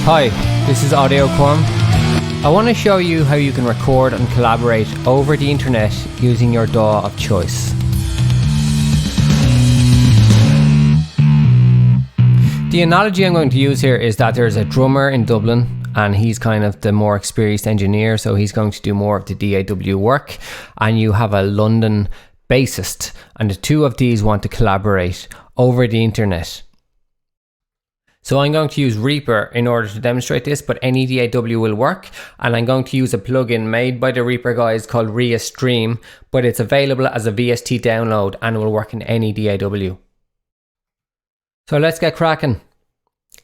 Hi, this is Audio Corm. I want to show you how you can record and collaborate over the internet using your DAW of choice. The analogy I'm going to use here is that there's a drummer in Dublin and he's kind of the more experienced engineer, so he's going to do more of the DAW work, and you have a London bassist, and the two of these want to collaborate over the internet. So I'm going to use REAPER in order to demonstrate this, but any DAW will work, and I'm going to use a plugin made by the REAPER guys called ReaStream, but it's available as a VST download and will work in any DAW. So let's get cracking.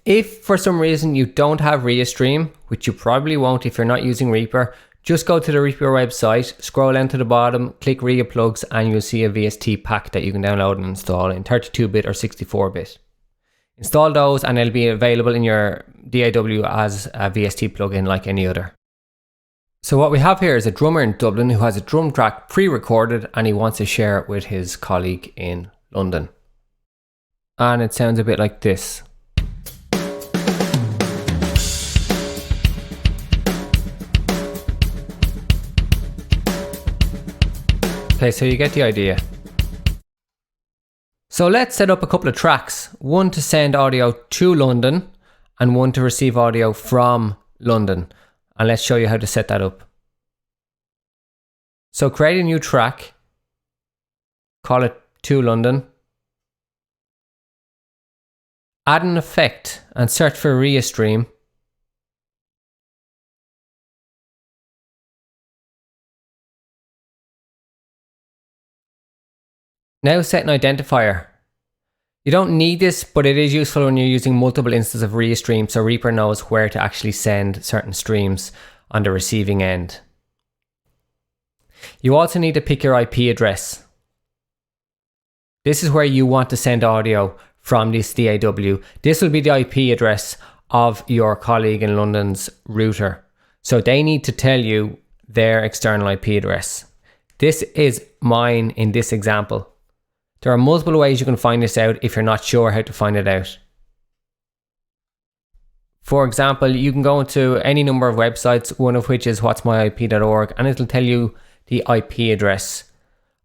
If for some reason you don't have ReaStream, which you probably won't if you're not using REAPER, just go to the REAPER website, scroll down to the bottom, click Rea Plugs, and you'll see a VST pack that you can download and install in 32-bit or 64-bit. Install those and it'll be available in your DAW as a VST plugin like any other. So what we have here is a drummer in Dublin who has a drum track pre-recorded and he wants to share it with his colleague in London. And it sounds a bit like this. Okay, so you get the idea. So let's set up a couple of tracks, one to send audio to London and one to receive audio from London. And let's show you how to set that up. So create a new track, call it to London, add an effect and search for ReaStream. Now set an identifier. You don't need this, but it is useful when you're using multiple instances of ReaStream, so REAPER knows where to actually send certain streams on the receiving end. You also need to pick your IP address. This is where you want to send audio from this DAW. This will be the IP address of your colleague in London's router. So they need to tell you their external IP address. This is mine in this example. There are multiple ways you can find this out if you're not sure how to find it out. For example, you can go into any number of websites, one of which is whatsmyip.org, and it'll tell you the IP address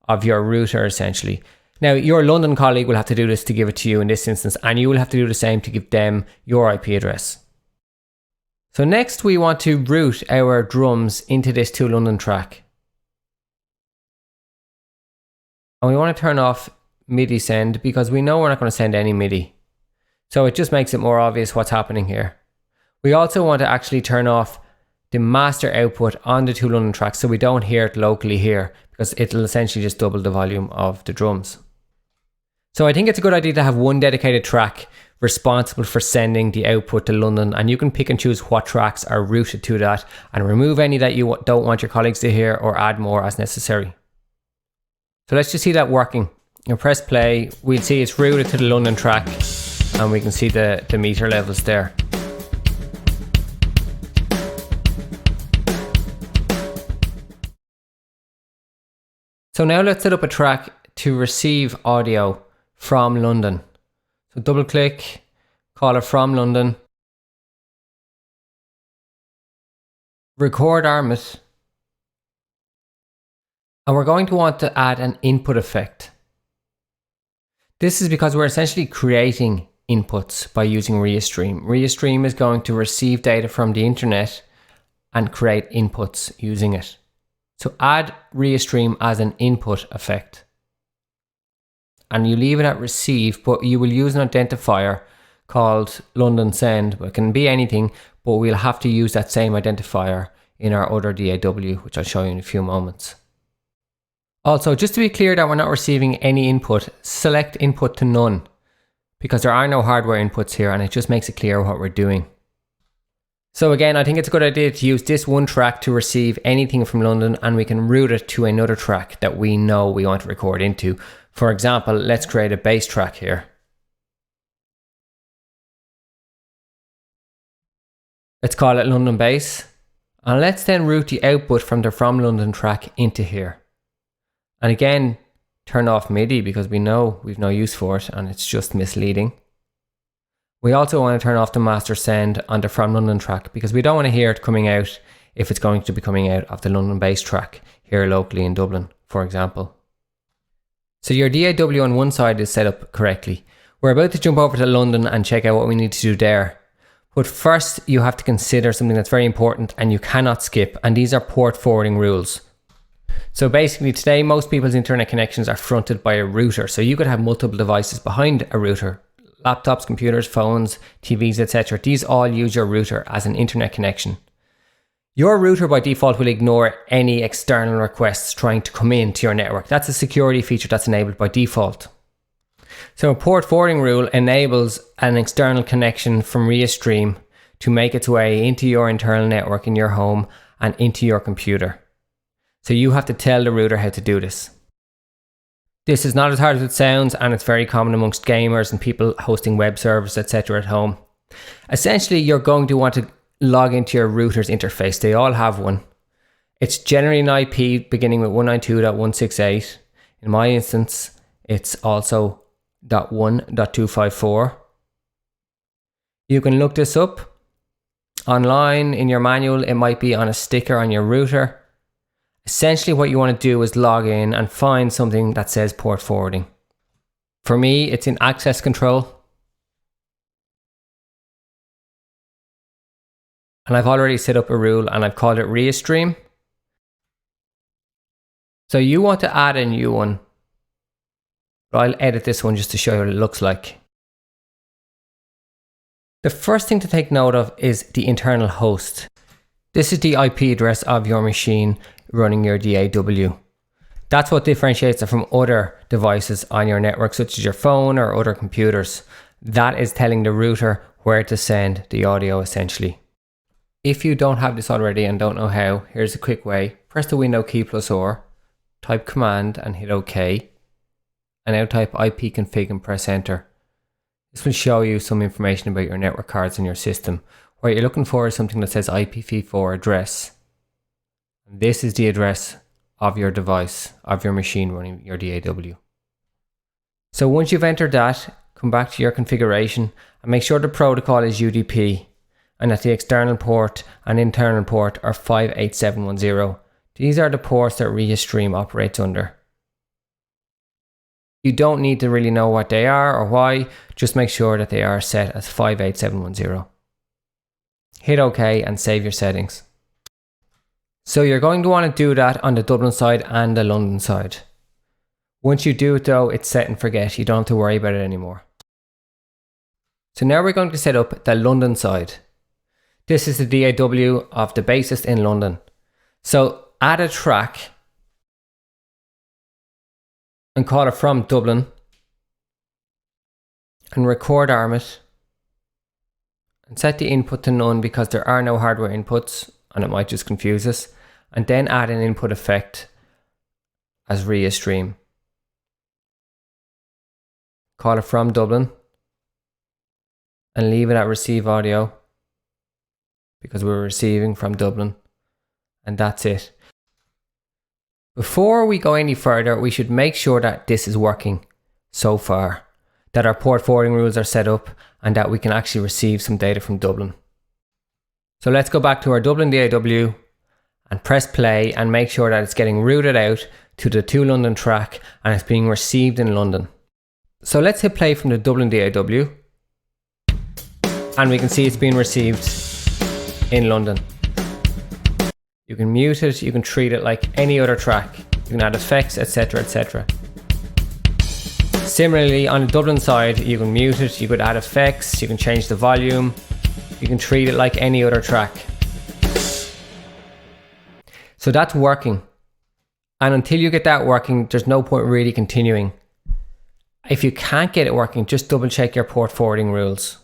of your router essentially. Now, your London colleague will have to do this to give it to you in this instance, and you will have to do the same to give them your IP address. So next we want to route our drums into this to London track. And we want to turn off MIDI send because we know we're not going to send any MIDI. So it just makes it more obvious what's happening here. We also want to actually turn off the master output on the to London track so we don't hear it locally here, because it'll essentially just double the volume of the drums. So I think it's a good idea to have one dedicated track responsible for sending the output to London, and you can pick and choose what tracks are routed to that and remove any that you don't want your colleagues to hear or add more as necessary. So let's just see that working. You press play, we'll see it's routed to the London track and we can see the meter levels there. So now let's set up a track to receive audio from London. So double click, call it from London, record arm-it, and we're going to want to add an input effect. This is because we're essentially creating inputs by using ReaStream. ReaStream is going to receive data from the internet and create inputs using it. So add ReaStream as an input effect. And you leave it at receive, but you will use an identifier called London send. It can be anything, but we'll have to use that same identifier in our other DAW, which I'll show you in a few moments. Also, just to be clear that we're not receiving any input, select input to none, because there are no hardware inputs here and it just makes it clear what we're doing. So again, I think it's a good idea to use this one track to receive anything from London, and we can route it to another track that we know we want to record into. For example, let's create a bass track here. Let's call it London Bass, and let's then route the output from the From London track into here. And again, turn off MIDI because we know we've no use for it and it's just misleading. We also want to turn off the master send on the From London track because we don't want to hear it coming out if it's going to be coming out of the London based track here locally in Dublin, for example. So your DAW on one side is set up correctly. We're about to jump over to London and check out what we need to do there. But first you have to consider something that's very important and you cannot skip, and these are port forwarding rules. So basically today most people's internet connections are fronted by a router. So you could have multiple devices behind a router. Laptops, computers, phones, TVs, etc. These all use your router as an internet connection. Your router by default will ignore any external requests trying to come into your network. That's a security feature that's enabled by default. So a port forwarding rule enables an external connection from ReaStream to make its way into your internal network in your home and into your computer. So you have to tell the router how to do this. This is not as hard as it sounds, and it's very common amongst gamers and people hosting web servers, etc. at home. Essentially, you're going to want to log into your router's interface. They all have one. It's generally an IP beginning with 192.168. In my instance, it's also .1.254. You can look this up online in your manual. It might be on a sticker on your router. Essentially what you want to do is log in and find something that says port forwarding. For me, it's in access control. And I've already set up a rule and I've called it ReaStream. So you want to add a new one. But I'll edit this one just to show you what it looks like. The first thing to take note of is the internal host. This is the IP address of your machine running your DAW. That's what differentiates it from other devices on your network, such as your phone or other computers. That is telling the router where to send the audio essentially. If you don't have this already and don't know how, here's a quick way. Press the Window key +R, type Command and hit OK. And now type ipconfig and press Enter. This will show you some information about your network cards in your system. What you're looking for is something that says IPv4 address. This is the address of your device, of your machine running your DAW. So once you've entered that, come back to your configuration and make sure the protocol is UDP and that the external port and internal port are 58710. These are the ports that ReaStream operates under. You don't need to really know what they are or why, just make sure that they are set as 58710. Hit OK and save your settings. So you're going to want to do that on the Dublin side and the London side. Once you do it though, it's set and forget. You don't have to worry about it anymore. So now we're going to set up the London side. This is the DAW of the bassist in London. So add a track and call it From Dublin and record arm it and set the input to none because there are no hardware inputs and it might just confuse us, and then add an input effect as ReaStream. Call it From Dublin and leave it at receive audio because we're receiving from Dublin, and that's it. Before we go any further, we should make sure that this is working so far, that our port forwarding rules are set up and that we can actually receive some data from Dublin. So let's go back to our Dublin DAW and press play and make sure that it's getting routed out to the to London track and it's being received in London. So let's hit play from the Dublin DAW and we can see it's being received in London. You can mute it, you can treat it like any other track. You can add effects, etc, etc. Similarly, on the Dublin side, you can mute it, you could add effects, you can change the volume, you can treat it like any other track. So that's working. And until you get that working, there's no point really continuing. If you can't get it working, just double check your port forwarding rules.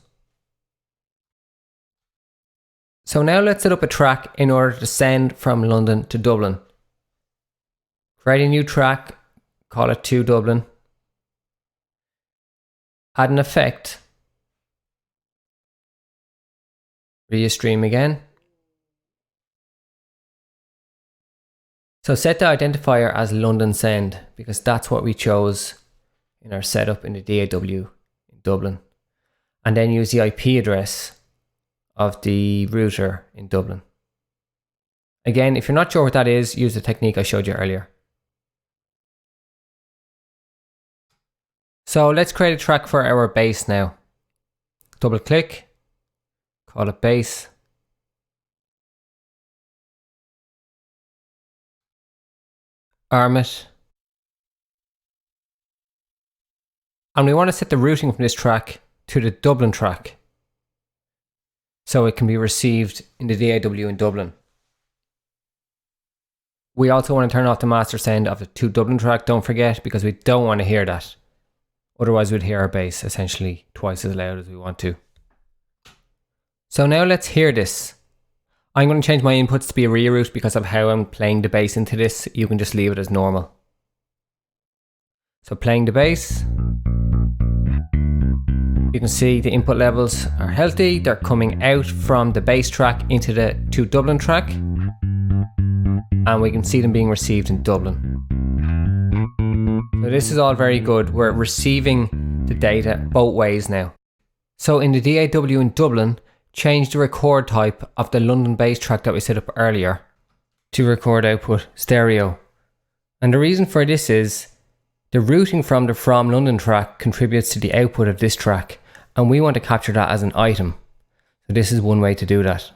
So now let's set up a track in order to send from London to Dublin. Create a new track, call it to Dublin. Add an effect. ReaStream again. So set the identifier as London send because that's what we chose in our setup in the DAW in Dublin. and then use the IP address of the router in Dublin. Again, if you're not sure what that is, use the technique I showed you earlier. So let's create a track for our bass now. Double click, call it bass. Arm it. And we want to set the routing from this track to the Dublin track, so it can be received in the DAW in Dublin. We also want to turn off the master send of the to Dublin track, don't forget, because we don't want to hear that. Otherwise we'd hear our bass essentially twice as loud as we want to. So now let's hear this. I'm going to change my inputs to be a reroute because of how I'm playing the bass into this. You can just leave it as normal. So playing the bass. You can see the input levels are healthy. They're coming out from the bass track into the to Dublin track. And we can see them being received in Dublin. So this is all very good. We're receiving the data both ways now. So in the DAW in Dublin, change the record type of the London bass track that we set up earlier to record output stereo. And the reason for this is the routing from the From London track contributes to the output of this track, and we want to capture that as an item. So this is one way to do that.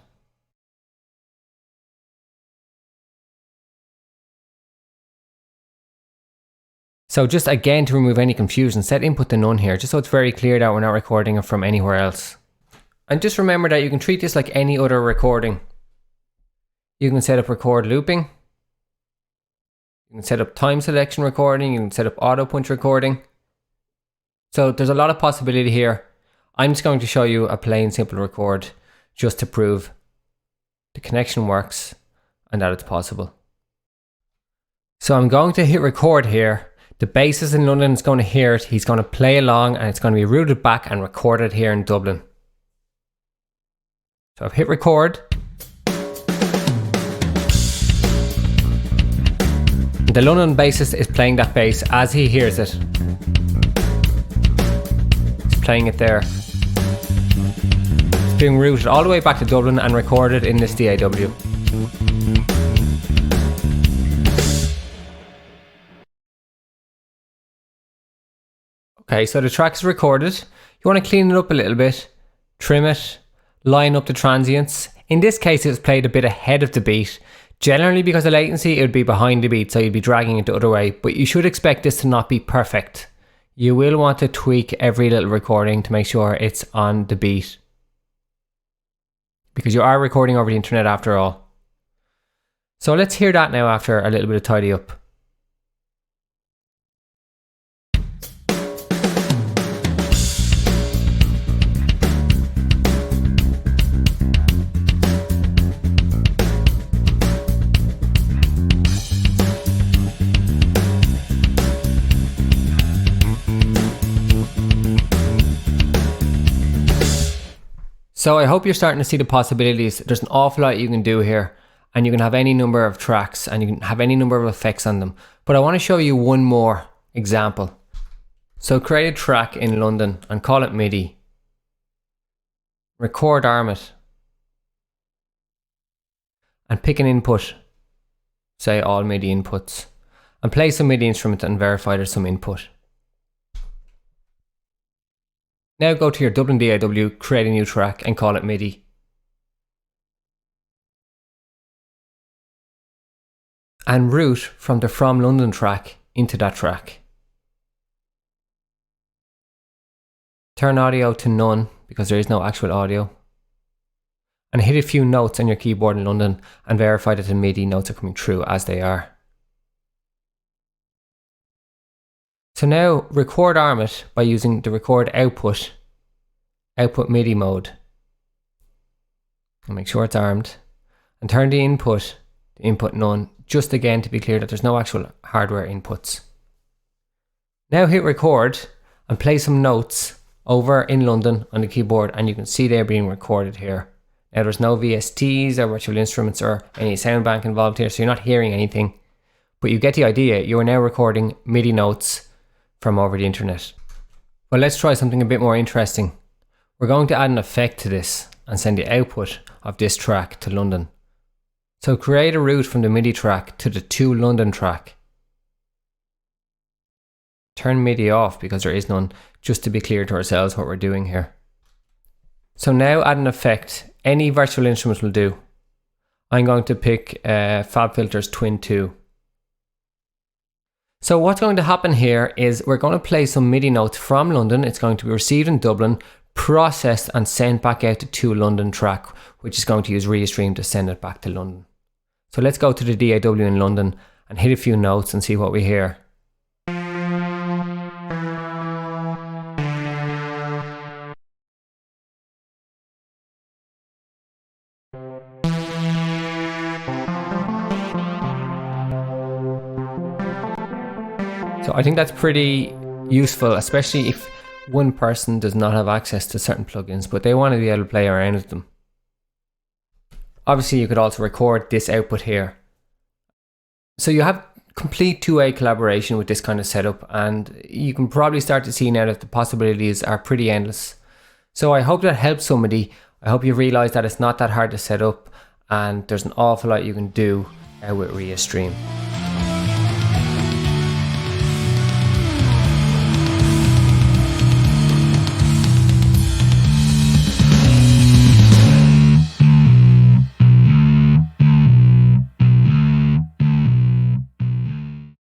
So just again to remove any confusion, set input to none here, just so it's very clear that we're not recording it from anywhere else. And just remember that you can treat this like any other recording. You can set up record looping. You can set up time selection recording. You can set up auto punch recording. So there's a lot of possibility here. I'm just going to show you a plain simple record just to prove the connection works and that it's possible. So I'm going to hit record here. The bassist in London is going to hear it. He's going to play along and it's going to be routed back and recorded here in Dublin. So I've hit record. The London bassist is playing that bass as he hears it. He's playing it there. It's being routed all the way back to Dublin and recorded in this DAW. Okay, so the track is recorded. You want to clean it up a little bit, trim it, line up the transients. In this case, it was played a bit ahead of the beat. Generally, because of latency, it would be behind the beat, so you'd be dragging it the other way. But you should expect this to not be perfect. You will want to tweak every little recording to make sure it's on the beat, because you are recording over the internet after all. So let's hear that now after a little bit of tidy up. So I hope you're starting to see the possibilities. There's an awful lot you can do here, and you can have any number of tracks and you can have any number of effects on them. But I want to show you one more example. So create a track in London and call it MIDI. Record arm it. And pick an input. Say all MIDI inputs. And play some MIDI instrument and verify there's some input. Now go to your Dublin DAW, create a new track and call it MIDI. And route from the From London track into that track. Turn audio to none because there is no actual audio. And hit a few notes on your keyboard in London and verify that the MIDI notes are coming through as they are. So now record arm it by using the record output MIDI mode. And make sure it's armed. And turn the input to input none, just again to be clear that there's no actual hardware inputs. Now hit record and play some notes over in London on the keyboard, and you can see they're being recorded here. Now there's no VSTs or virtual instruments or any sound bank involved here, so you're not hearing anything. But you get the idea. You are now recording MIDI notes from over the internet. Well, let's try something a bit more interesting. we're going to add an effect to this and send the output of this track to London. So create a route from the MIDI track to the to London track. Turn MIDI off because there is none, just to be clear to ourselves what we're doing here. So now add an effect. Any virtual instrument will do. I'm going to pick FabFilter's Twin 2. So what's going to happen here is we're going to play some MIDI notes from London. It's going to be received in Dublin, processed and sent back out to London track, which is going to use ReaStream to send it back to London. So let's go to the DAW in London and hit a few notes and see what we hear. So I think that's pretty useful, especially if one person does not have access to certain plugins, but they want to be able to play around with them. Obviously, you could also record this output here. So you have complete two-way collaboration with this kind of setup, and you can probably start to see now that the possibilities are pretty endless. So I hope that helps somebody. I hope you realize that it's not that hard to set up, and there's an awful lot you can do with ReaStream.